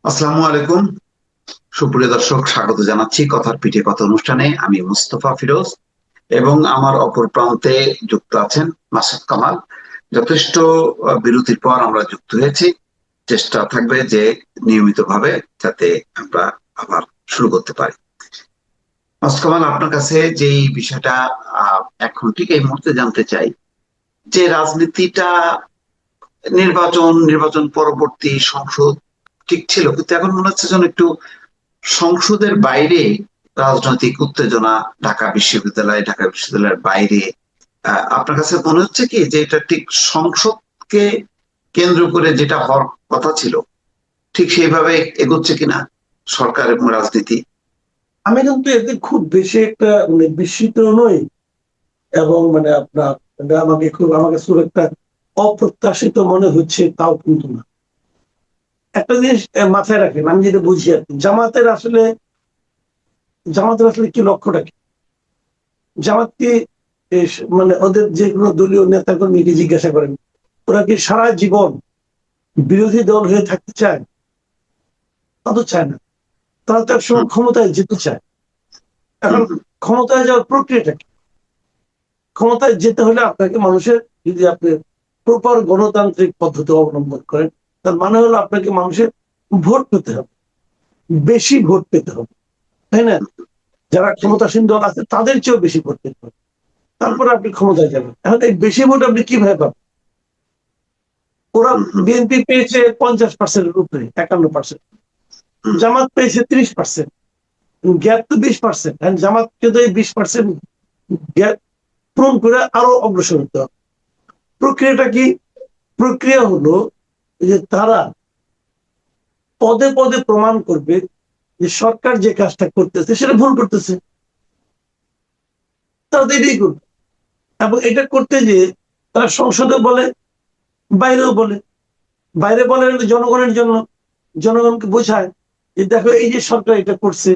আসসালামু আলাইকুম। সুপ্রিয় দর্শক, স্বাগত জানাচ্ছি কথার পিঠে কথা অনুষ্ঠানে। আমি মুস্তফা ফিরোজ এবং আমার অপর প্রান্তে যুক্ত আছেন মাসুদ কামাল। যথেষ্ট বিরতির পর আমরা যুক্ত হয়েছি। চেষ্টা থাকবে যে নিয়মিতভাবে যাতে আমরা আবার শুরু করতে পারি। মাসুদ কামাল, আপনার কাছে যেই বিষয়টা এখন ঠিক এই মুহূর্তে জানতে চাই যে রাজনীতিটা নির্বাচন পরবর্তী সংসদ ঠিক ছিল, কিন্তু এখন মনে হচ্ছে যেন একটু সংসদের বাইরে রাজনৈতিক উত্তেজনা। ঢাকা বিশ্ববিদ্যালয়ের বাইরে আপনার কাছে মনে হচ্ছে কি যে এটা ঠিক সংসদকে কেন্দ্র করে যেটা হওয়ার কথা ছিল ঠিক সেইভাবে এগোচ্ছে কিনা সরকার এবং রাজনীতি? আমি কিন্তু এতে খুব বেশি একটা বিস্মিত নই। এবং আপনার আমাকে খুব একটা অপ্রত্যাশিত মনে হচ্ছে তাও কিন্তু না। একটা জিনিস মাথায় রাখেন, আমি যেটা বুঝি আর কি, জামাতের আসলে কি লক্ষ্যটা কি? জামাত কি ওদের যে কোনো দলীয় নেতা কর্মীকে জিজ্ঞাসা করেন, ওরা কি সারা জীবন বিরোধী দল হয়ে থাকতে চায়? তা তো চায় না। তারা তো একসময় ক্ষমতায় যেতে চায়। এখন ক্ষমতায় যাওয়ার প্রক্রিয়াটা কি? ক্ষমতায় যেতে হলে আপনাকে মানুষের, যদি আপনি প্রপার গণতান্ত্রিক পদ্ধতি অবলম্বন করেন, তার মানে হলো আপনাকে মানুষের ভোট পেতে হবে, বেশি ভোট পেতে হবে, তাই না? যারা ক্ষমতাসীন দল আছে তাদের চেয়েও বেশি ভোট পেতে হবে, তারপরে আপনি ক্ষমতায় যাবেন। এখন এই বেশি ভোট আপনি কিভাবে পাবেন? ওরা বিএনপি পেয়েছে 50%-এর উপরে, 51%। জামাত পেয়েছে 30%। গ্যাপ তো 20%। জামাত কিন্তু এই 20% গ্যাপ পূরণ করে আরো অগ্রসর হতে হবে। প্রক্রিয়াটা কি? প্রক্রিয়া হলো যে তারা পদে পদে প্রমাণ করবে যে সরকার যে কাজটা করতেছে সেটা ভুল করতেছে। তারা তো এটাই করবে। এবং এটা করতে যে তারা সংসদে বলে, বাইরেও বলে। বাইরে বলে জনগণের জন্য, জনগণকে বোঝায় যে দেখো এই যে সরকার এটা করছে,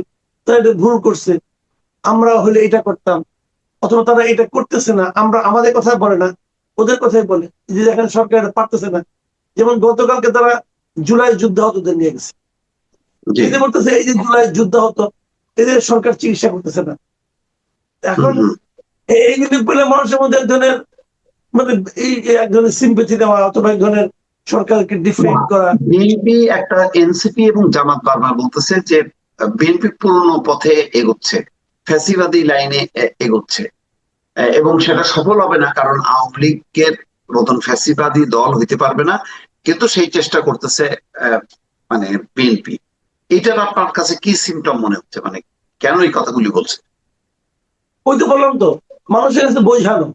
তারা এটা ভুল করছে, আমরা হলে এটা করতাম। অথবা তারা এটা করতেছে না, আমরা আমাদের কথা বলে না, ওদের কথাই বলে যে দেখেন সরকার এটা পারতেছে না। যেমন গতকালকে তারা জুলাই যুদ্ধাহতদের নিয়ে গেছে, জি। এদের বলতেছে এই যে জুলাই যুদ্ধ হতো, এদের সরকার চিকিৎসা করতেছে না। এখন এইগুলি বলে মানুষের মধ্যে এক ধরনের মানে এই এক ধরনের সিম্পেথি দেওয়া অথবা এক ধরনের সরকারকে ডিফেন্ড করা। বিএনপি একটা এনসিপি এবং জামাত বারবার বলতেছে যে বিএনপি পুরনো পথে এগোচ্ছে, ফ্যাসিবাদী লাইনে এগোচ্ছে। এবং সেটা সফল হবে না, কারণ আওয়ামী লীগের মতন ফ্যাসিবাদী দল হইতে পারবে না। কিন্তু সেই চেষ্টা করতেছে মানে বিএনপি। এটার আপনার কাছে কি সিমটম মনে হচ্ছে, মানে কেন এই কথাগুলি বলছে? ওই তো বললাম তো, মানুষের কাছে বোঝানো,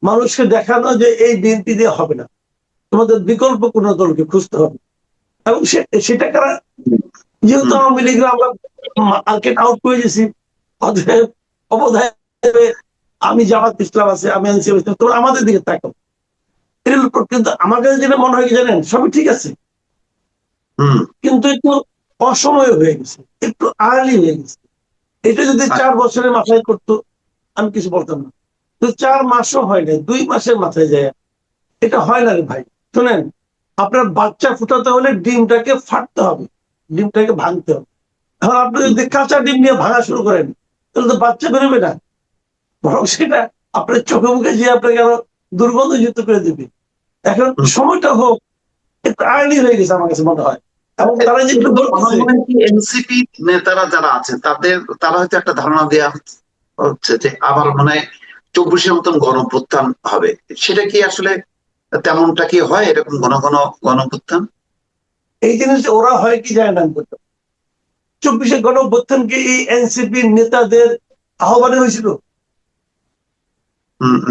মানুষকে দেখানো যে এই বিএনপি দিয়ে হবে না, তোমাদের বিকল্প কোন দলকে খুঁজতে হবে। এবং সেটা কারা? যেহেতু হুম। আওয়ামী লীগরা আমরা মার্কেট আউট করে দিয়েছি, অতএব অবধায় আমি জামাত ইসলাম আছে, আমি এনসিপি ইসলাম, তোমরা আমাদের দিকে তাকাও। কিন্তু আমার কাছে যেটা মনে হয় কি জানেন, সবই ঠিক আছে, হুম। কিন্তু একটু অসময় হয়ে গেছে, একটু আর্লি হয়ে গেছে। এটা যদি আচ্ছা। 4 বছরের মাথায় করতো আমি কিছু বলতাম না। তো 4 মাসও হয় না, 2 মাসের মাথায় যায়। এটা হয় না রে ভাই। শোনেন, আপনার বাচ্চা ফুটাতে হলে ডিমটাকে ফাটতে হবে, ডিমটাকে ভাঙতে হবে। এখন আপনি যদি কাঁচা ডিম নিয়ে ভাঙা শুরু করেন, তাহলে তো বাচ্চা বেরোবে না, বরং সেটা আপনার চোখে মুখে যে আপনাকে আরো দুর্গন্ধযুক্ত করে দেবে। এখন হুম। সময়টা হোক, একটু আর্লি হয়ে গেছে আমার কাছে মনে হয়। এবং তারা যে একটু আমার বলতেছে, মনে হয় কি এনসিপি নেতারা যারা আছে তারা হয়তো একটা ধারণা দেওয়া হচ্ছে যে আবার মানে 24-এর মতন গণঅভ্যুত্থান হবে। সেটা কি আসলে তেমনটা কি হয়, এরকম ঘন ঘন গণঅভ্যুত্থান? এই জিনিসটা ওরা হয় কি যায় না আমি বলতে পারি। 24-এ গণঅভ্যুত্থান কি এই এনসিপি নেতাদের আহ্বানে হয়েছিল?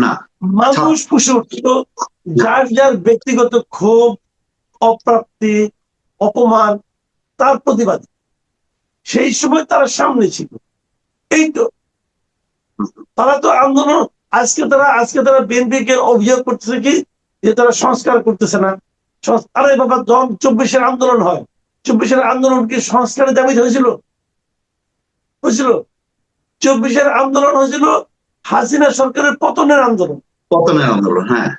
না। মানুষ ছাত্র। ফুসে উঠছিল, না। যার যার ব্যক্তিগত ক্ষোভ, অপ্রাপ্তি, অপমান, তার প্রতিবাদে সেই সময় তারা সামনে ছিল। এই তো, তারা তো আন্দোলন, আজকে তারা বিএনপি কে অভিযোগ করতেছে কি যে তারা সংস্কার করতেছে না। আরে বাবা, যখন 24-এর আন্দোলন হয়, 24-এর আন্দোলন কি সংস্কারের দাবিতে হয়েছিল? হয়েছিল? 24-এর আন্দোলন হয়েছিল হাসিনা সরকারের পতনের আন্দোলন। পতনের আন্দোলন, হ্যাঁ।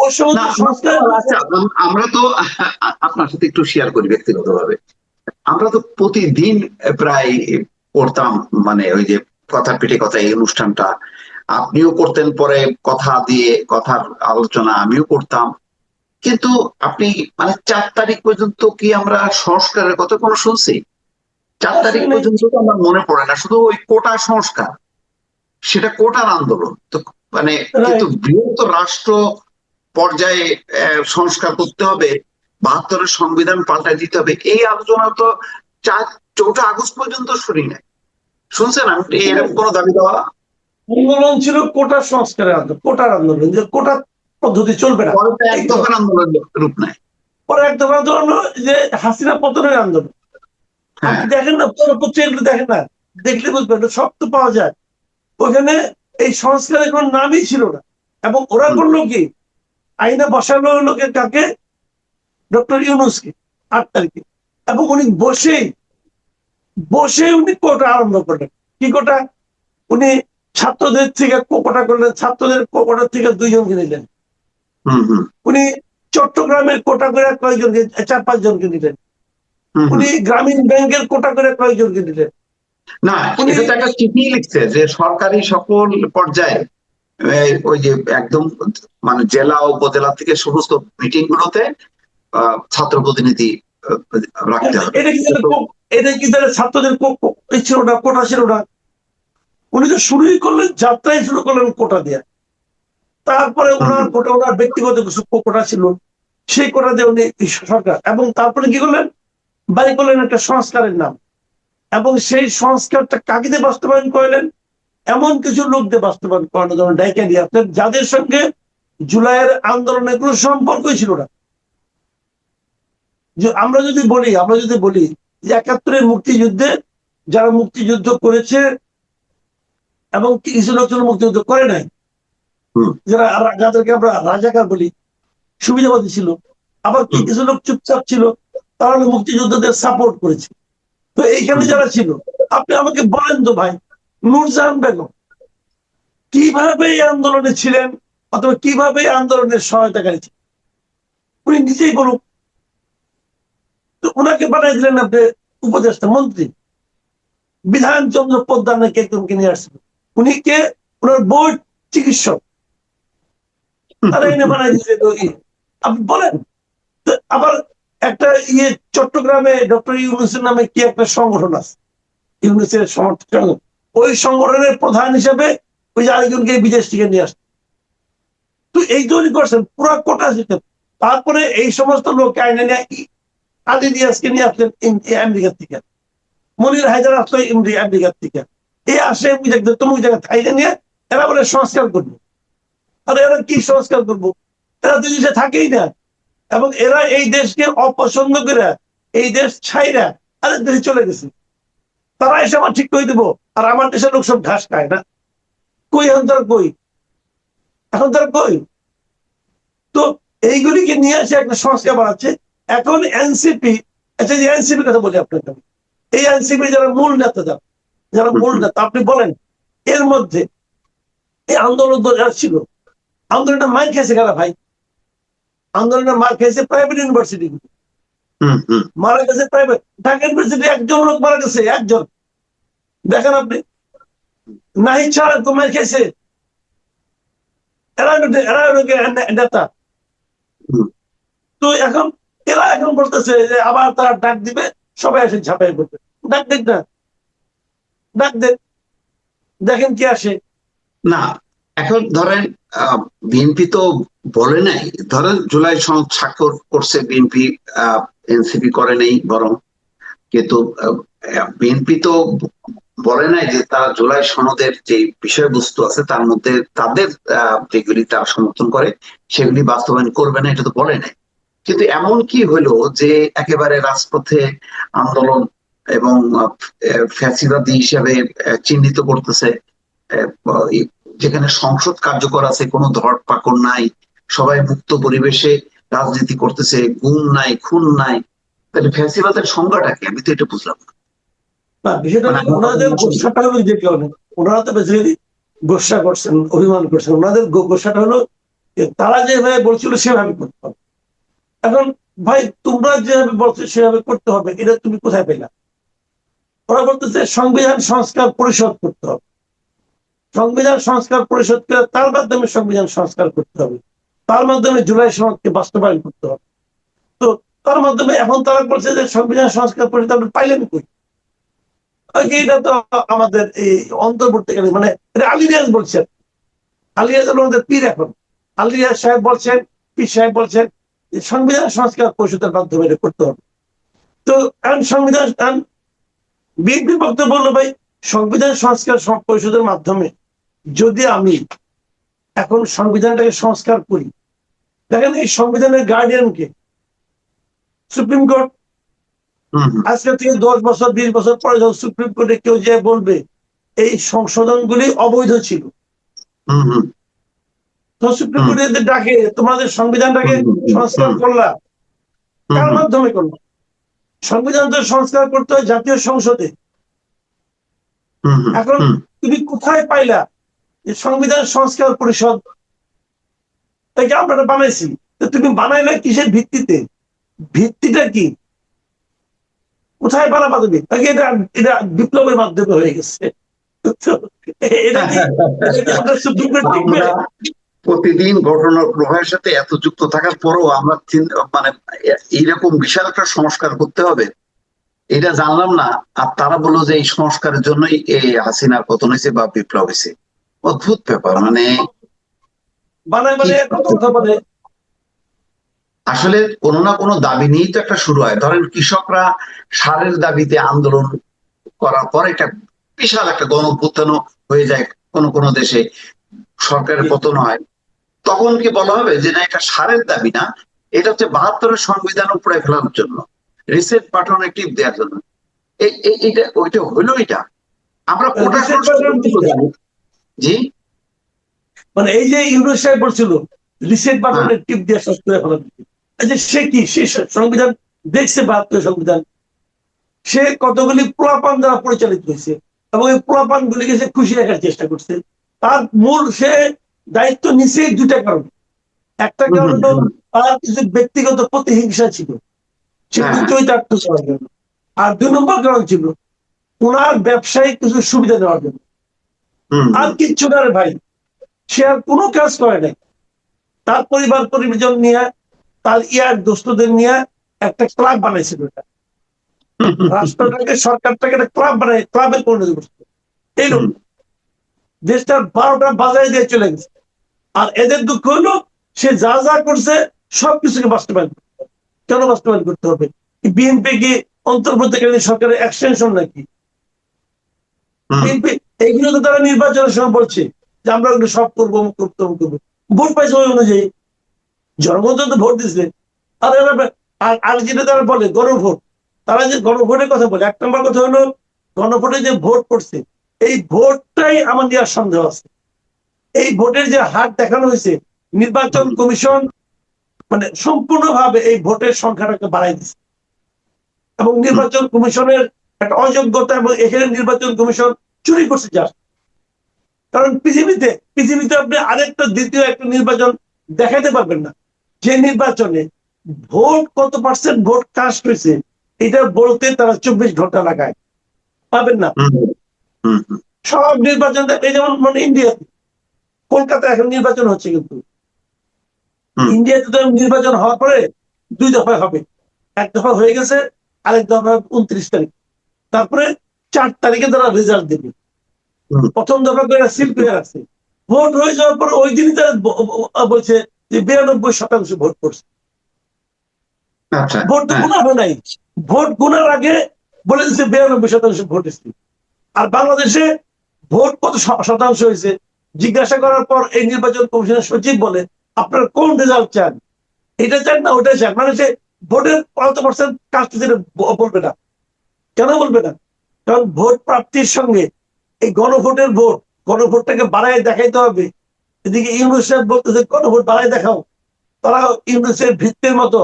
ওই সময় না সংস্কার আচ্ছা, আমরা তো আপনার সাথে একটু শেয়ার করি ব্যক্তিগতভাবে। আমরা তো প্রতিদিন প্রায় করতাম, মানে ওই যে কথার পিঠে কথা এই অনুষ্ঠানটা আপনিও করতেন, পরে কথা দিয়ে কথার আলোচনা আমিও করতাম। কিন্তু আপনি মানে 4 তারিখ পর্যন্ত কি আমরা সংস্কারের কথা কোনো শুনছি? 4 তারিখ পর্যন্ত তো আমার মনে পড়ে না, শুধু ওই কোটা সংস্কার, সেটা কোটার আন্দোলন তো, মানে কিন্তু বৃহত্তর রাষ্ট্র পর্যায়ে সংস্কার করতে হবে, 72-এর সংবিধান পাল্টায় দিতে হবে, এই আলোচনা তো 4 আগস্ট পর্যন্ত শুনি নাই। শুনছেন আপনি এরকম কোনো দাবি দেওয়া? আন্দোলন ছিল কোটা সংস্কারের আন্দোলন, কোটার আন্দোলন, যে কোটা পদ্ধতি চলবে না। পরে তো এক দফার আন্দোলন রূপ নেয়। পরে এক দফা আন্দোলন হলো যে হাসিনা পতনের আন্দোলন। হ্যাঁ। আপনি দেখেন না, পত্রিকাগুলো দেখেন না, দেখলে বুঝবেন সব তো পাওয়া যায়। ওখানে এই সংস্কারের কোন নামই ছিল না। এবং ওরা করলো কি, আইনে বসানো লোকে কাকে, ডক্টর ইউনূসকে 8 তারিখে। এবং উনি বসে উনি কোটা আরম্ভ করলেন। কি কোটা? উনি ছাত্রদের থেকে কোটা করলেন, ছাত্রদের কোটা থেকে 2 জনকে নিলেন। উনি চট্টগ্রামের কোটা করে কয়েকজনকে, 4-5 জনকে নিলেন। উনি গ্রামীণ ব্যাংকের কোটা করে কয়েকজনকে নিলেন। না, এটা তো একটা চিঠি লিখছে যে সরকারি সকল পর্যায়ে ওই যে একদম মানে জেলা উপজেলা থেকে সমস্ত মিটিং গুলোতে ছাত্র প্রতিনিধি রাখতে হবে। এটা কি তাহলে ছাত্রদের ছিল না, কোটা ছিল না? উনি তো শুরুই করলেন, যাত্রাই শুরু করলেন কোটা দিয়ে। তারপরে ওনার কোটা, ওনার ব্যক্তিগত কিছু কোটা ছিল, সেই কোটা দিয়ে উনি সরকার। এবং তারপরে কি করলেন, বাড়ি করলেন একটা সংস্কারের নাম। এবং সেই সংস্কারটা কাকে দিয়ে বাস্তবায়ন করলেন? এমন কিছু লোক দিয়ে বাস্তবায়ন করানো, যেমন ডাইকা দিয়ে, যাদের সঙ্গে জুলাইয়ের আন্দোলনের কোনো সম্পর্কই ছিল না। আমরা যদি বলি যে 71-এর মুক্তিযুদ্ধে যারা মুক্তিযুদ্ধ করেছে এবং কিছু লোকজন মুক্তিযুদ্ধ করে নাই, যারা, যাদেরকে আমরা রাজাকার বলি, সুবিধাবাদী ছিল, আবার কিছু লোক চুপচাপ ছিল, তারা মুক্তিযুদ্ধদের সাপোর্ট করেছে। তো এইখানে যারা ছিল, আপনি আমাকে বলেন তো ভাই, নূরজাহান বেগম কিভাবে এই আন্দোলনে ছিলেন, অথবা কিভাবে আন্দোলনের সহায়তাকারী ছিলেন? উনি নিজেই বলুন তো। ওনাকে বানাই দিলেন আপনি উপদেষ্টা মন্ত্রী। বিধানচন্দ্র পোদ্দার নাকি একজনকে নিয়ে আসছিল, উনি কে? ওনার বোর্ড চিকিৎসক, তারা এনে বানাই দিয়েছে। আপনি বলেন। আবার একটা চট্টগ্রামে ডক্টর ইউনূসের নামে কি একটা সংগঠন আছে, ইউনূসের সমর্থক, ওই সংগঠনের প্রধান হিসেবে ওই যে আরেকজনকে বিদেশ থেকে নিয়ে আসছে। তো এই তৈরি করছেন পুরো কোটা সিস্টেম। তারপরে এই সমস্ত লোককে আইনে নিয়ে আলী রিয়াজকে নিয়ে আসলেন আমেরিকার থেকে, মনির হায়দার আসলো আমেরিকার থেকে, এই আসে তমুক জায়গায় থাইলে নিয়ে এরা বলে সংস্কার করবো। আর এরা কি সংস্কার করবো? এরা তো দেশে থাকেই না। এবং এরা এই দেশকে অপছন্দ করে এই দেশ ছাইরা আরেক দেশে চলে গেছে। তারা এসে আমার ঠিক করে দেবো, আর আমার দেশের লোক সব ঘাস খায় না। কই এখন তারা কই? এখন তারা কই? তো এইগুলিকে নিয়ে আসে একটা সংস্কার বানাচ্ছে। এখন এনসিপি, আচ্ছা যে এনসিপির কথা বলি আপনাকে, এই এনসিপি যারা মূল নেতা, যারা মূল নেতা, আপনি বলেন এর মধ্যে এই আন্দোলন যারা ছিল, আন্দোলনটা মার খেয়েছে কারা ভাই? আন্দোলনের মার খেয়েছে প্রাইভেট ইউনিভার্সিটি, মারা গেছে প্রাইভেট। ঢাকা ইউনিভার্সিটি একজন লোক মারা গেছে, একজন। দেখেন আপনি, নাহি ছাড়া তো মার খেয়েছে, এরা নেতা। তো এখন এরা এখন বলতেছে যে আবার তারা ডাক দিবে, সবাই এসে ঝাঁপাই করবে। ডাক দেখ না, ডাক দেখ, দেখেন কি আসে। না, এখন ধরেন বিএনপি তো বলে নাই, ধরেন জুলাই সনদ স্বাক্ষর করছে বিএনপি, এনসিপি করে নেই বরং। কিন্তু বিএনপি তো বলে নাই যে তারা জুলাই সনদের যে বিষয়বস্তু আছে তার মধ্যে তাদের যেগুলি তারা সমর্থন করে সেগুলি বাস্তবায়ন করবে না, এটা তো বলে নাই। কিন্তু এমন কি হলো যে একেবারে রাজপথে আন্দোলন এবং ফ্যাসিবাদী হিসাবে চিহ্নিত করতেছে, যেখানে সংসদ কার্যকর আছে, কোনো ধরপাকড় নাই, সবাই মুক্ত পরিবেশে রাজনীতি করতেছে, গুম নাই, খুন নাই, তাহলে ফ্যাসিবাদের সংজ্ঞাটা কি? আমি তো এটা বুঝলাম না। বিষয়টা ওনাদের গোসাটা হলো যে কেউ নেই, ওনারা তো বেসিক্যালি গোসা করছেন, অভিমান করছেন। ওনাদের গোসাটা হলো তারা যেভাবে বলছিল সেভাবে করতে হবে। এখন ভাই তোমরা যেভাবে বলছো সেভাবে করতে হবে, এটা তুমি কোথায় পেলা? ওরা বলতেছে সংবিধান সংস্কার পরিষদ করতে হবে, সংবিধান সংস্কার পরিষদ করে তার মাধ্যমে সংবিধান সংস্কার করতে হবে, তার মাধ্যমে জুলাই সনদকে বাস্তবায়ন করতে হবে। তো তার মাধ্যমে এখন তারা বলছে যে সংবিধান সংস্কার পরিষদ আপনি পাইলেন কই? এটা তো আমাদের এই অন্তর্বর্তীকালীন মানে আলী রিয়াজ বলছেন, আলী রিয়াজ আমাদের পীর এখন। আলী রিয়াজ সাহেব বলছেন, পীর সাহেব বলছেন যে সংবিধান সংস্কার পরিষদের মাধ্যমে এটা করতে হবে। তো সংবিধান বিএনপি বক্তব্য বললো ভাই সংবিধান সংস্কার পরিষদের মাধ্যমে যদি আমি এখন সংবিধানটাকে সংস্কার করি, দেখেন এই সংবিধানের গার্ডিয়ানকে সুপ্রিম কোর্ট। আজকে থেকে 10 বছর 20 বছর পরে যখন সুপ্রিম কোর্টে কেউ যে বলবে এই সংশোধনগুলি অবৈধ ছিল, তো সুপ্রিম কোর্টে ডাকে তোমাদের সংবিধানটাকে সংস্কার করলা, কার মাধ্যমে করলো? সংবিধান তো সংস্কার করতে হয় জাতীয় সংসদে। এখন তুমি কোথায় পাইলা যে সংবিধান সংস্কার পরিষদ তাকে আমরা বানাইছি? তুমি বানাইলে কিসের ভিত্তিতে? ভিত্তিটা কি? কোথায় বানাবা তুমি? এটা এটা বিপ্লবের মাধ্যমে হয়ে গেছে। এটা কি আমরা সুপ্রিম কোর্ট টিকবে? প্রতিদিন ঘটনার প্রবাহের সাথে এত যুক্ত থাকার পরও আমরা মানে এইরকম বিশাল একটা সংস্কার করতে হবে এটা জানলাম না। আর তারা বললো যে এই সংস্কারের জন্যই এই হাসিনার পতন হয়েছে বা বিপ্লব হয়েছে। অদ্ভুত ব্যাপার। মানে আসলে কোনো না কোনো দাবি নিয়েই তো একটা শুরু হয়। ধরেন কৃষকরা সারের দাবিতে আন্দোলন করার পর এটা বিশাল একটা গণঅভ্যুত্থান হয়ে যায় কোন কোন দেশে, সরকারের পতন হয়। তখন কি বলা হবে যে না এটা সারের দাবি না, এটা হচ্ছে 72-এর সংবিধান উপরে ফেলার জন্য, রিসেট বাটনে টিপ দেওয়ার জন্য। এইটা ওইটা হইলো। এটা আমরা জি মানে এই যে ইউনূস সাহেব বলছিল রিসেট বাটনে টিপ দিয়ে শেষ করে ফেলার, সে কি সে সংবিধান দেখছে? 72 সংবিধান সে কতগুলি পোলাপান দ্বারা পরিচালিত হয়েছে এবং এই পোলাপান গুলিকে সে খুশি রাখার চেষ্টা করছে। তার মূল সে দায়িত্ব নিছে দুটা কারণ। একটা কারণ হলো তার কিছু ব্যক্তিগত প্রতিহিংসা ছিল, সে চরিতার্থ করার জন্য। আর 2 নম্বর কারণ ছিল ওনার ব্যবসায়িক কিছু সুবিধা দেওয়ার জন্য। আর কিচ্ছু না রে ভাই, সে আর কোনো কাজ করে নাই। তার পরিবার পরিজন নিয়ে, তার ইয়ার দোস্তদের নিয়ে একটা ক্লাব বানাইছিল। এটা রাষ্ট্রটাকে সরকারটাকে একটা ক্লাব বানাই, ক্লাবের পরিণতি করছে। এই লোক দেশটার 12টা বাজারে দিয়ে চলে গেছে। আর এদের দুঃখ হলো সে যা যা করছে সবকিছুকে বাস্তবায়ন করতে হবে। কেন বাস্তবায়ন করতে হবে? বিএনপি কি অন্তর্বর্তীকালীন সরকারের এক্সটেনশন নাকি? বিএনপি এইগুলো তো তারা নির্বাচনের সময় বলছে যে আমরা ওগুলো সব করবো, করবো। ভোট পাইছে ওই অনুযায়ী, জনগণ তো ভোট দিচ্ছে। আর যেটা তারা বলে গণভোট, তারা যে গণভোটের কথা বলে, 1 নম্বর কথা হলো গণভোটে যে ভোট করছে এই ভোটটাই আমার নেওয়ার সন্দেহ আছে। এই ভোটের যে হার দেখানো হয়েছে, নির্বাচন কমিশন মানে সম্পূর্ণভাবে এই ভোটের সংখ্যাটাকে বাড়াই দিচ্ছে এবং নির্বাচন কমিশনের একটা অযোগ্যতা, এবং এখানে নির্বাচন কমিশন চুরি করছে যা। কারণ পৃথিবীতে আপনি আরেকটা দ্বিতীয় একটা নির্বাচন দেখাতে পারবেন না যে নির্বাচনে ভোট কত % ভোট কাস্ট হয়েছে এটা বলতে তারা 24 ঘন্টা লাগায়, পাবেন না। সব নির্বাচন এই যেমন মানে ইন্ডিয়াতে, কলকাতায় এখন নির্বাচন হচ্ছে, কিন্তু ইন্ডিয়াতে তো নির্বাচন হওয়ার পরে 2 দফায় হবে। 1 দফা হয়ে গেছে, আরেক দফা 29 তারিখ, তারপরে 4 তারিখে তারা রেজাল্ট দেবে। প্রথম দফা করে সিল করে রাখছে। ভোট হয়ে যাওয়ার পর ওই দিনই তারা বলছে যে 92% ভোট করছে। ভোট গোনা হয় নাই, ভোট গোনার আগে বলে দিচ্ছে 92% ভোট এসেছে। আর বাংলাদেশে ভোট কত শতাংশ হয়েছে জিজ্ঞাসা করার পর এই নির্বাচন কমিশনের সচিব বলে আপনারা কোন রেজাল্ট চান, এটা চান না ওটা চান। মানে সে ভোটের কত % কাস্ট বলবে না। কেন বলবে না? কারণ ভোট প্রাপ্তির সঙ্গে এই গণভোটের গণভোটটাকে বাড়ায় দেখাইতে হবে। এদিকে ইউনূস সাহেব বলতেছে গণভোট বাড়ায় দেখাও, তারা ইউনূসের ভিত্তির মতো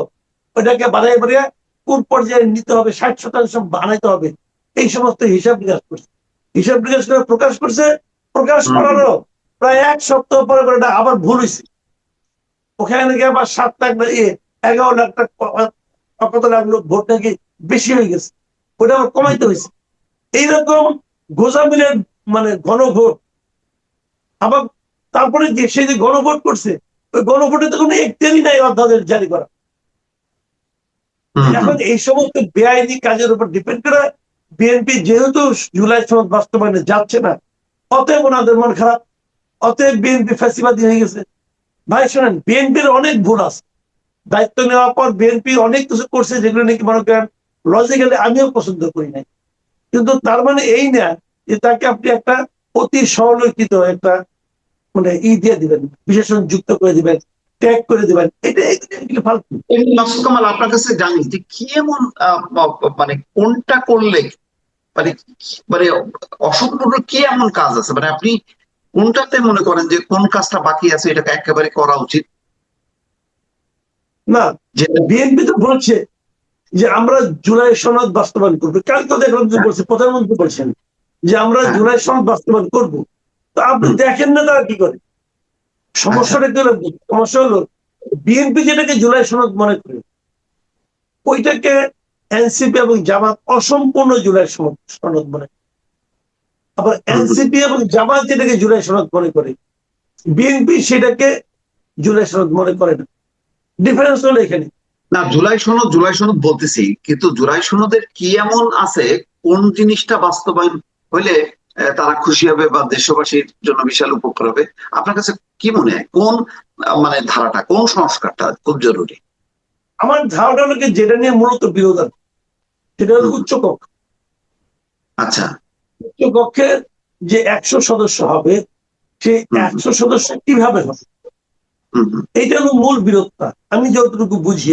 ওইটাকে বাড়াই বাড়িয়ে কোন পর্যায়ে নিতে হবে, 60% বানাইতে হবে, এই সমস্ত হিসাব নিকাশ করছে। হিসাব নিকাশ করে প্রকাশ করছে। প্রকাশ করারও প্রায় 1 সপ্তাহ পরে আবার ভুল হয়েছে। ওখানে নাকি আবার 7 লাখ না 11 লাখ কত লাখ লোক ভোট নাকি বেশি হয়ে গেছে, ওটা আবার কমাইতে হয়েছে। এইরকম গোজামিলের মানে গণভোট। আবার তারপরে যে সে যে গণভোট করছে, ওই গণভোটে তো কোনো এখতিয়ারই নাই অধ্যাদেশ জারি করা। এখন এই সমস্ত বেআইনি কাজের উপর ডিপেন্ড করে বিএনপি যেহেতু জুলাই সনদ বাস্তবায়নে যাচ্ছে না, অতএব ওনাদের মন খারাপ, অতএব বিএনপি ফ্যাসিবাদী হয়ে গেছে। ভাই শোনেন, বিএনপির অনেক ভুল আছে, দায়িত্ব নেওয়ার পর বিএনপি অনেক কিছু করছে যেগুলো নাকি মনে করেন লজিক্যালি আমিও পছন্দ করি নাই, কিন্তু তার মানে এই না যে তাকে আপনি একটা অতি সরলীকৃত একটা মানে দিয়ে দিবেন, বিশেষণ যুক্ত করে দিবেন, ট্যাগ করে দিবেন, এটা ফালতু। মাসুদ কামাল, আপনার কাছে জানি যে কি এমন মানে কোনটা করলে মানে মানে অসম্পূর্ণ কি এমন কাজ আছে, মানে আপনি কোনটাতে মনে করেন যে কোন কাজটা বাকি আছে, এটাকে একেবারে করা উচিত? না, বিএনপি তো বলছে যে আমরা জুলাই সনদ বাস্তবায়ন করবো, কাল তো দেখলাম যে বলছে, প্রধানমন্ত্রী বলছেন যে আমরা জুলাই সনদ বাস্তবায়ন করবো। তো আপনি দেখেন না তারা কি করে? সমস্যাটা কি হলো? সমস্যা হলো বিএনপি যেটাকে জুলাই সনদ মনে করে, ওইটাকে এনসিপি এবং জামাত অসম্পূর্ণ জুলাই সনদ মনে করে। আবার এনসিপি এবং জামাত যেটাকে জুলাই সনদ মনে করে, বিএনপি সেটাকে জুলাই সনদ মনে করে না। ডিফারেন্স হলো এখানে। না, জুলাই সনদ বলতেছি, কিন্তু জুলাই সনদের কি এমন আছে, কোন জিনিসটা বাস্তবায়ন হইলে তারা খুশি হবে বা দেশবাসীর জন্য বিশাল উপকার হবে? আপনার কাছে কি মনে হয় কোন মানে ধারাটা, কোন সংস্কারটা খুব জরুরি? আমার ধারণা হলো যেটা নিয়ে মূলত বিরোধ আছে, সেটা হলো উচ্চকক্ষ। আচ্ছা, উচ্চকক্ষের যে 100 সদস্য হবে, সেই 100 সদস্য কিভাবে হবে, এইটা হলো মূল বিরোধটা আমি যতটুকু বুঝি।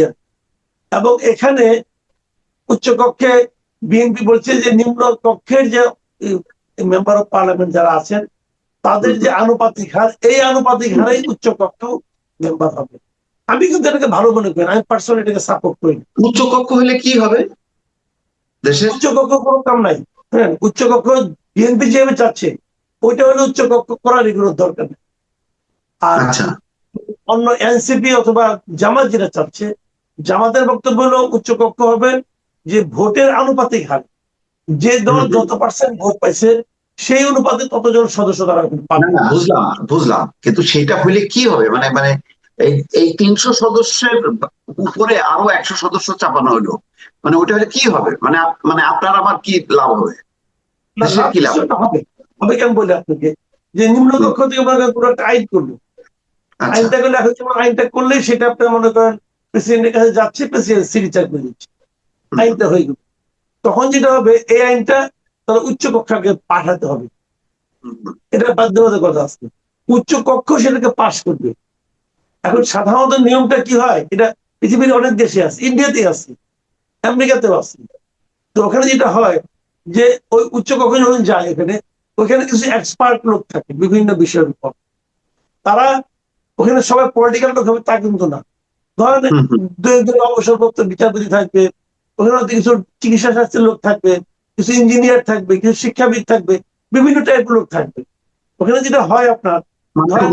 এবং এখানে উচ্চকক্ষে বিএনপি বলছে যে নিম্ন কক্ষের যে মেম্বার অফ পার্লামেন্ট যারা আছেন, তাদের যে আনুপাতিক হার, এই আনুপাতিক হারে উচ্চকক্ষ মেম্বার হবে। আমি কিন্তু এটাকে ভালো মনে করি, আমি পার্সোনালি এটাকে সাপোর্ট করি। উচ্চকক্ষ হলে কি হবে দেশে? উচ্চকক্ষ কোনো কাম নাই। হ্যাঁ, উচ্চকক্ষ বিএনপি যেভাবে চাচ্ছে ওইটা হলে উচ্চকক্ষ করার কোনো দরকার নেই। আর অন্য এনসিপি অথবা জামাত যেটা চাচ্ছে, জামাতের বক্তব্য হলো উচ্চকক্ষ হবে যে ভোটের আনুপাতিক হার, যে দল যত পার্সেন্ট ভোট পাইছে সেই অনুপাতে ততজন সদস্য তারা পাবে। বুঝলাম, কিন্তু সেটা হলে কি হবে? মানে মানে এই 300 সদস্যের উপরে আরো 100 সদস্য চাপানো হলো, মানে ওটা হলে কি হবে? মানে মানে আপনার আমার কি লাভ হবে? কি লাভ হবে? আমি কেন বলি আপনাকে যে নিম্নকক্ষ থেকে মনে করেন পুরো একটা আইন করলো, আইনটা করলে আইনটা করলে সেটা আপনি মনে করেন প্রেসিডেন্টের কাছে যাচ্ছে, প্রেসিডেন্ট সিগনেচার করে দিচ্ছে, আইনটা হয়ে গেল। তখন যেটা হবে, এই আইনটা তারা উচ্চ কক্ষকে পাঠাতে হবে, এটা বাধ্যবাধকতা আছে। উচ্চ কক্ষ সেটাকে পাশ করবে। এখন সাধারণত নিয়মটা কি হয়, এটা পৃথিবীর অনেক দেশে আছে, ইন্ডিয়াতে আছে, আমেরিকাতেও আছে। তো ওখানে যেটা হয় যে ওই উচ্চ কক্ষ যখন যায়, ওখানে কিছু এক্সপার্ট লোক থাকে বিভিন্ন বিষয়ের উপর। তারা ওখানে সবাই পলিটিক্যাল লোক হবে তা কিন্তু না। ধরেন দুই অবসরপ্রাপ্ত বিচারপতি থাকবে, ওখানে কিছু চিকিৎসা শাস্ত্রের লোক থাকবে, কিছু ইঞ্জিনিয়ার থাকবে, কিছু শিক্ষাবিদ থাকবে, বিভিন্ন টাইপের লোক থাকবে। ওখানে যেটা হয় আপনার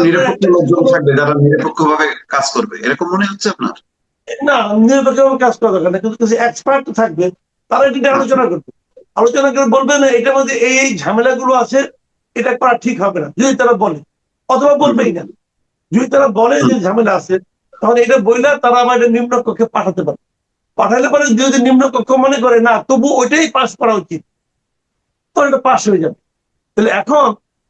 নিরপেক্ষ লোকজন থাকবে যারা নিরপেক্ষভাবে কাজ করবে, এরকম মনে হচ্ছে আপনার? না, নিরপেক্ষভাবে কাজ করা দরকার না, কিন্তু কিছু এক্সপার্ট থাকবে, তারা এটা আলোচনা করবে। আলোচনা করে বলবে না এটার মধ্যে এই ঝামেলাগুলো আছে, এটা করা ঠিক হবে না, যদি তারা বলে, অথবা বলবেই না। যদি তারা বলে যে ঝামেলা আছে, তাহলে এটা বললে তারা আমার এটা নিম্ন কক্ষে পাঠাতে পারে। পাঠালে পরে যদি নিম্ন কক্ষ মনে করে না তবু ওইটাই পাস করা উচিত, তখন এটা পাস হয়ে যাবে। তাহলে এখন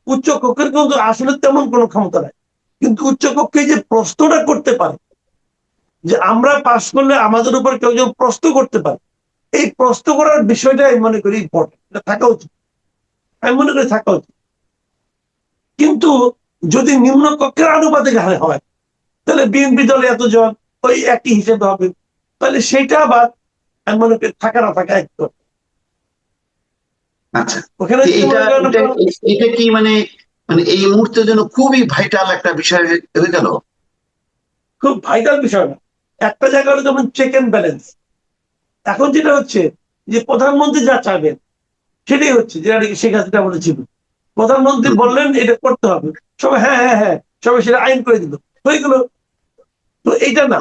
উচ্চ কক্ষের কিন্তু আসলে তেমন কোনো ক্ষমতা নাই, কিন্তু উচ্চ কক্ষে যে প্রশ্নটা করতে পারে, যে আমরা পাস করলে আমাদের উপর কেউ যেন প্রশ্ন করতে পারে, এই প্রশ্ন করার বিষয়টা আমি মনে করি ইম্পর্টেন্ট, এটা থাকা উচিত, আমি মনে করি থাকা উচিত। কিন্তু যদি নিম্ন কক্ষের আনুপাতিক হারে হয়, তাহলে বিএনপি দলে এতজন ওই একই হিসেবে হবে, তাহলে সেইটা আবার আমি মনে করি থাকা না থাকা একটু। আচ্ছা, এটা কি মানে মানে এই মুহূর্তের জন্য খুবই ভাইটাল একটা বিষয় হয়ে গেল? খুব ভাইটাল বিষয় না, একটা জায়গা হলো যেমন চেক এন্ড ব্যালেন্স। এখন যেটা হচ্ছে যে প্রধানমন্ত্রী যা চাইবেন সেটাই হচ্ছে, যেটা শেখ হাসিনা বলেছিল। প্রধানমন্ত্রী বললেন এটা করতে হবে, সবাই হ্যাঁ হ্যাঁ হ্যাঁ, সবাই সেটা আইন করে দিল, হয়ে গেল। তো এইটা না,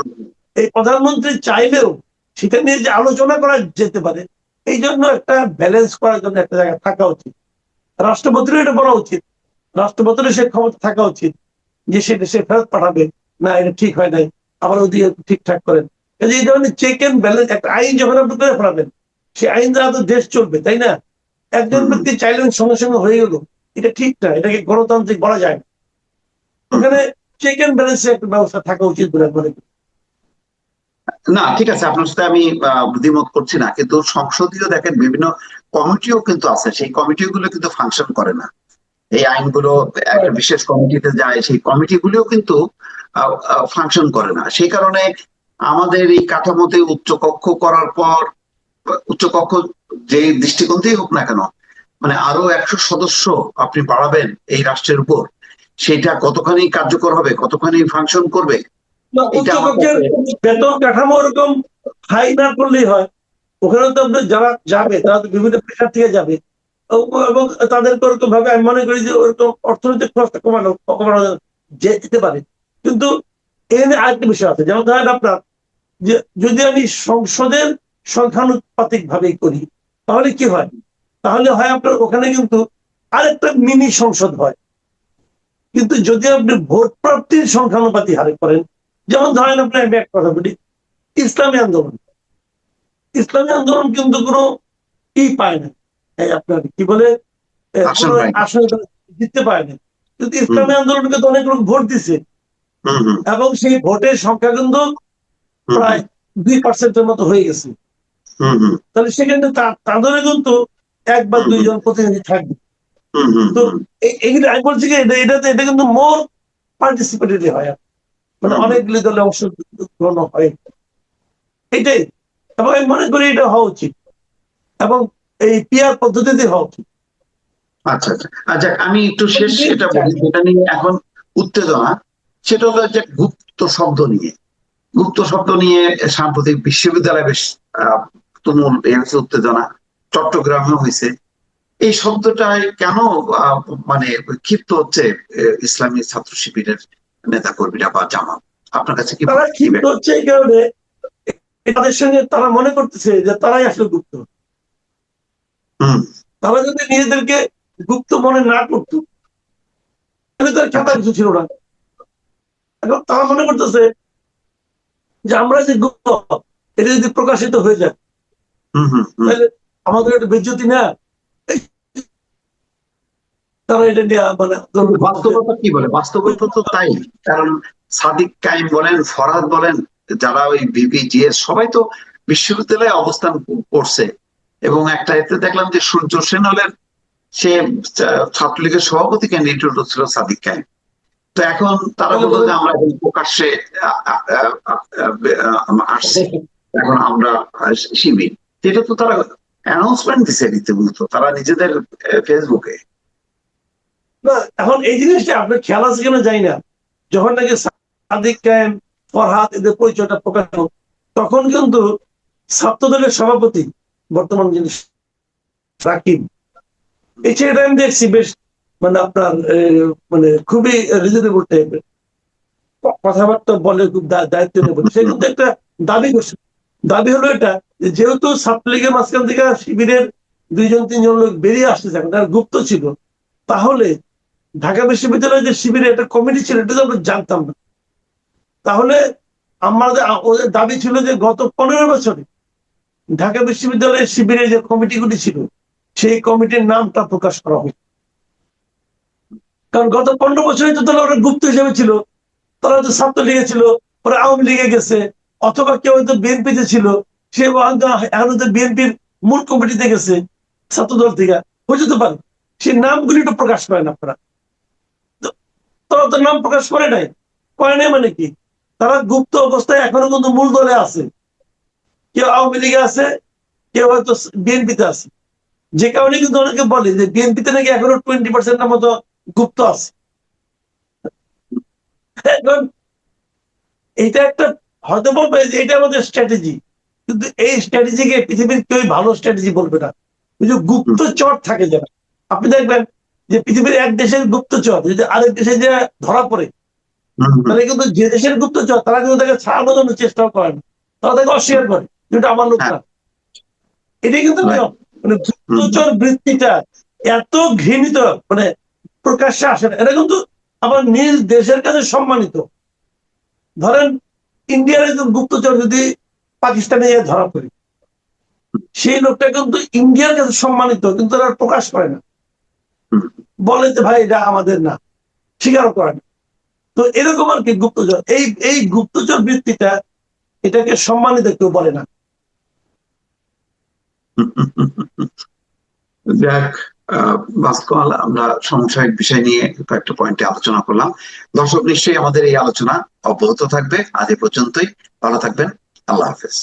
এই প্রধানমন্ত্রী চাইলেও সেটা নিয়ে যে আলোচনা করা যেতে পারে, এই জন্য একটা ব্যালেন্স করার জন্য একটা জায়গায় থাকা উচিত। রাষ্ট্রপতিরও এটা বলা উচিত, রাষ্ট্রপতিরও সে ক্ষমতা থাকা উচিত যে সে দেশে ফেরত পাঠাবে, না এটা ঠিক হয় নাই, আবার ওদিকে ঠিকঠাক করেন। এই ধরনের চেক এন্ড ব্যালেন্স, একটা আইন যখন আপনি করে ফেলাবেন, সেই আইন দ্বারা তো দেশ চলবে, তাই না? একজন ব্যক্তি চাইলেন সঙ্গে সঙ্গে হয়ে গেল, এটা ঠিক না, এটাকে গণতান্ত্রিক বলা যায় না। ওখানে চেক এন্ড ব্যালেন্সের একটা ব্যবস্থা থাকা উচিত বলে মনে করি। না, ঠিক আছে, আপনার সাথে আমি দ্বিমত করছি না, কিন্তু সংসদীয় দেখেন বিভিন্ন কমিটিও কিন্তু আছে, সেই কমিটিগুলো কিন্তু ফাংশন করে না। এই আইনগুলো একটা বিশেষ কমিটিতে যায়, সেই কমিটিগুলোও কিন্তু ফাংশন করে না। সেই কারণে আমাদের এই কাঠামোতে উচ্চকক্ষ করার পর, উচ্চকক্ষ যে দৃষ্টিকোণ হোক না কেন, মানে আরো 100 সদস্য আপনি বাড়াবেন এই রাষ্ট্রের উপর, সেটা কতখানি কার্যকর হবে, কতখানি ফাংশন করবে, এটা উচ্চকক্ষের বেতন কাঠামো ওরকম হাই না করলেই হয়। ওখানে তো আপনার যারা যাবে তারা তো বিভিন্ন পেশা থেকে যাবে, এবং তাদেরকে ওরকম ভাবে আমি মনে করি যে ওরকম অর্থনৈতিক খরচটা কমানো কমানো যেতে পারে। কিন্তু এখানে আরেকটা বিষয় আছে, যেমন ধরেন আপনার যে যদি আমি সংসদের সংখ্যানুপাতিক ভাবে করি, তাহলে কি হয়? তাহলে হয় আপনার ওখানে কিন্তু আরেকটা মিনি সংসদ হয়। কিন্তু যদি আপনি ভোট প্রাপ্তির সংখ্যানুপাতিক হারে করেন, যেমন ধরেন আপনি, আমি এক কথা বলি, ইসলামী আন্দোলন, ইসলামী আন্দোলন কিন্তু কোনো পায় না, আপনার কি বলে আসলে জিততে পারে না, কিন্তু ইসলামী আন্দোলনকে তো অনেক লোক ভোট দিছে, এবং সেই ভোটের সংখ্যা কিন্তু প্রায় 2% মতো হয়ে গেছে। তাহলে সেখানে তাদেরও কিন্তু 1 বা 2 জন প্রতিনিধি থাকবে। তো এগুলো আমি বলছি কি, এটা কিন্তু মোর পার্টিসিপেটরি হয়, মানে অনেকগুলি দলে অংশগ্রহণ হয়, এটাই। এবং আমি মনে করি এটা হওয়া উচিত, এবং এই পিআর পদ্ধতিতে হওয়া উচিত। আচ্ছা আচ্ছা আচ্ছা, আমি একটু শেষ এটা বলি, যেটা নিয়ে এখন উত্তেজনা, সেটা হলো যে গুপ্ত শব্দ নিয়ে। গুপ্ত শব্দ নিয়ে সাম্প্রতিক বিশ্ববিদ্যালয়ে বেশ তুমুল উত্তেজনা, চট্টগ্রামেও হয়েছে। এই শব্দটায় কেন মানে ক্ষিপ্ত হচ্ছে ইসলামী ছাত্র শিবিরের নেতা কর্মীরা বা জামাত? আপনার কাছে কি তারা ক্ষিপ্ত হচ্ছে এই কারণে, তাদের সঙ্গে তারা মনে করতেছে যে তারাই আসলে গুপ্ত। তারা যদি নিজেদেরকে গুপ্ত মনে না করতো, তাহলে তার খেলা কিছু ছিল না। এখন তারা মনে করতেছে যে আমরা যে গুপ্ত, এটা যদি প্রকাশিত হয়ে যায় তাহলে আমাদের একটা বেজ্জতি না, তারা এটা নিয়ে মানে বাস্তবতা কি বলে? বাস্তবতা তো তাই, কারণ সাদিক কাইম বলেন, ফরহাদ বলেন, যারা ওই বিপিজিএস সবাই তো বিশ্ববিদ্যালয়ে অবস্থান করছে। এবং একটা এতে দেখলাম যে সূর্য সেন হলেন, সে ছাত্রলীগের সভাপতি ক্যান্ডিডেট ছিল সাদিক কাইম। তো এখন তারা বলতো যে আমরা প্রকাশ্যে আসছি, এখন আমরা শিবির। এটা তো তারা অ্যানাউন্সমেন্ট দিছে রীতিমতো তারা নিজেদের ফেসবুকে। এখন এই জিনিসটা আপনার খেয়াল আছে কেন জানি না, যখন নাকি সাদিক কায়েম, ফরহাদ এদের পরিচয়টা প্রকাশ হোক, তখন কিন্তু ছাত্রদলের সভাপতি বর্তমান যিনি রাকিব, এই ছেলেটা আমি দেখছি বেশ মানে আপনার মানে খুবই রিজনেবল টাইপের কথাবার্তা বলে, খুব দায়িত্ব নিয়ে বলে। সে কিন্তু একটা দাবি করছে, দাবি হলো এটা, যেহেতু ছাত্রলীগের মাঝখান থেকে শিবিরের 2-3 জন লোক বেরিয়ে আসতেছে, এখন তারা গুপ্ত ছিল, তাহলে ঢাকা বিশ্ববিদ্যালয়ের যে শিবিরের একটা কমিটি ছিল, এটা তো আমরা জানতাম না। তাহলে আমাদের ওদের দাবি ছিল যে গত 15 বছরে ঢাকা বিশ্ববিদ্যালয়ের শিবিরের যে কমিটিগুলি ছিল, সেই কমিটির নামটা প্রকাশ করা হয়। কারণ গত 15 বছরে তো তারা ওরা গুপ্ত হিসেবে ছিল, তারা হয়তো ছাত্রলীগে ছিল, ওরা আওয়ামী লীগে গেছে, অথবা কেউ হয়তো বিএনপিতে ছিল, সে এখন হয়তো বিএনপির মূল কমিটিতে গেছে ছাত্রদল থেকে, হয়ে যেতে পারে। সেই নামগুলি তো প্রকাশ করেন আপনারা, তারা তো নাম প্রকাশ করে নাই, মানে কি, তারা গুপ্ত অবস্থায় এখনো কিন্তু মূল দলে আছে, কেউ আওয়ামী লীগে আছে, কেউ হয়তো বিএনপিতে আছে। যে কারণে কিন্তু অনেকে বলে যে বিএনপিতে নাকি এখনো 20% মতো গুপ্ত আছে। এখন এইটা একটা হয়তো বলবে যে এটা আমাদের স্ট্র্যাটেজি, কিন্তু এই স্ট্র্যাটেজিকে পৃথিবীর কেউ ভালো স্ট্র্যাটেজি বলবে না। গুপ্তচর থাকে যারা, আপনি দেখবেন যে পৃথিবীর এক দেশের গুপ্তচর যদি আরেক দেশে যে ধরা পড়ে, তাহলে কিন্তু যে দেশের গুপ্তচর তারা কিন্তু তাকে ছাড়ানোর জন্য চেষ্টাও করে না, তারা তাকে অস্বীকার করে যেটা আমার লোক না। এটাই কিন্তু নিয়ম। মানে গুপ্তচর বৃত্তিটা এত ঘৃণিত, মানে প্রকাশ্যে আসে না। এটা কিন্তু আমার নিজ দেশের কাছে সম্মানিত। ধরেন ইন্ডিয়ার একজন গুপ্তচর যদি পাকিস্তানে ধরা পড়ে, সেই লোকটা কিন্তু ইন্ডিয়ার কাছে সম্মানিত, কিন্তু তারা প্রকাশ করে না, বলে যে ভাই এটা আমাদের না, স্বীকারও করে না। তো এরকম আর কি গুপ্তচর, এই গুপ্তচর বৃত্তিটা, এটাকে সম্মানিত কেউ বলে না। যাক, বাস্তব আমরা সামসায়িক বিষয় নিয়ে কয়েকটা পয়েন্টে আলোচনা করলাম। দর্শক নিশ্চয়ই আমাদের এই আলোচনা অব্যাহত থাকবে। আজ এ পর্যন্তই। ভালো থাকবেন। আল্লাহ হাফেজ।